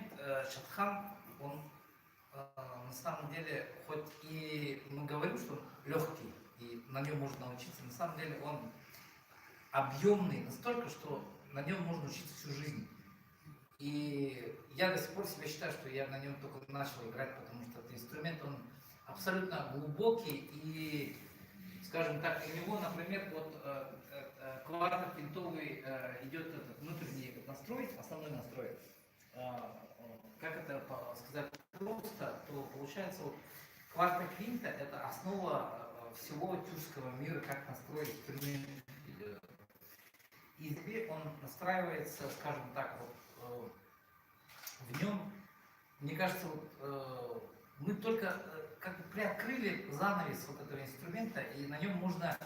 инструмент шатхан, он на самом деле, хоть и мы говорим, что он легкий, и на нем можно научиться, на самом деле он объемный настолько, что на нем можно учиться всю жизнь. И я до сих пор себя считаю, что я на нем только начал играть, потому что этот инструмент, он абсолютно глубокий, и, скажем так, у него, например, вот квартовинтовый идет этот внутренний настрой, основной настрой. Как это сказать просто, то получается вот кварта квинта это основа всего тюркского мира, как настроить инструмент. И теперь он настраивается, скажем так, вот, в нем, мне кажется, вот, мы только как бы приоткрыли занавес вот этого инструмента, и на нем можно,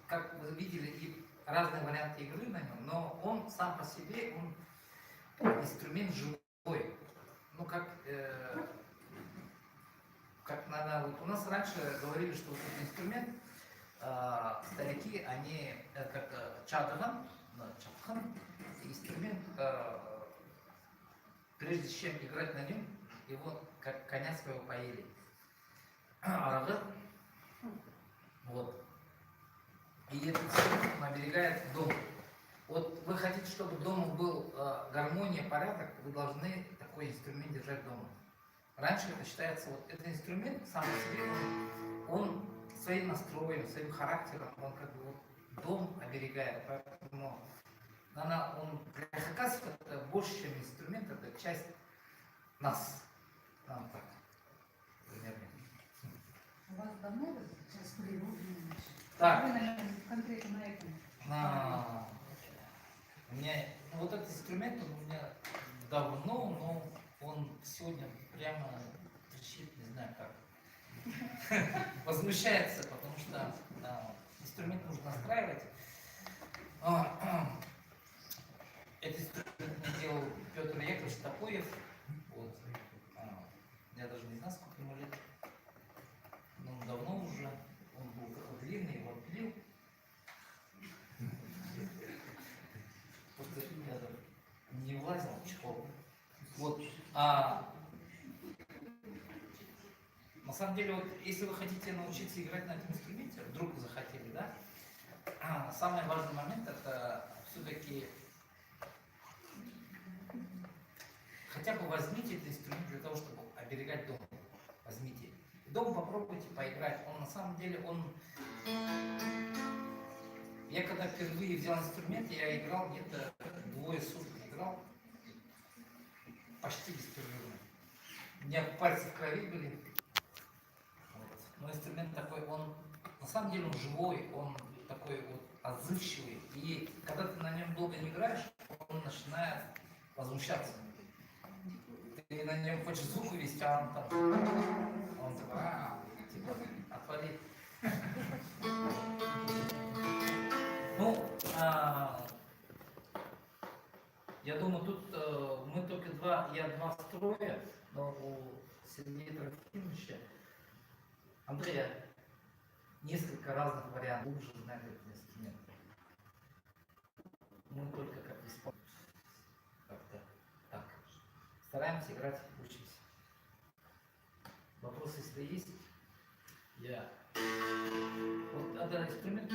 как вы видели, и разные варианты игры на нем, но он сам по себе, он инструмент живой. Ну, как надо, вот у нас раньше говорили, что вот этот инструмент, старики, они как чадхан, инструмент, прежде чем играть на нем, его как коня своего поели. Вот. И этот инструмент оберегает дом. Вот вы хотите, чтобы дома был гармония, порядок, вы должны такой инструмент держать дома. Раньше это считается, вот этот инструмент сам по себе, он своим настроем, своим характером, он как бы вот дом оберегает, поэтому он оказывается это больше, чем инструмент, это часть нас. Нам так, примерно. У вас давно вы сейчас природа? Так. Вы, наверное, конкретно на этом. У меня, ну, вот этот инструмент, он у меня давно, но он сегодня прямо кричит, не знаю как. Возмущается, потому что инструмент нужно настраивать. Этот инструмент мне делал Петр Яковлевич Топоев. Вот. Я даже не знаю, сколько ему лет. Но он давно уже. Он был такой длинный, его отпилил. Просто я не влазил в чехол. Вот. На самом деле, вот, если вы хотите научиться играть на этом инструменте, вдруг вы захотели, да, самый важный момент это все-таки хотя бы возьмите этот инструмент для того, чтобы оберегать дом. Возьмите. Дома попробуйте поиграть. Он на самом деле, я когда впервые взял инструмент, я играл где-то 2 суток играл. Почти беспрерывно. У меня пальцы в крови были. Вот. Но инструмент такой, он на самом деле он живой, он такой вот отзывчивый. И когда ты на нем долго не играешь, он начинает возмущаться. Ты на нем хочешь звук увести, а он такой, типа, отвали. Ну, я думаю, тут мы только два строя, но у Сергея Трофимовича, Андрея, несколько разных вариантов, лучше знать этот инструмент. Мы только как исполнители, как-то так. Стараемся играть, учимся. Вопросы, если есть, вот этот инструмент.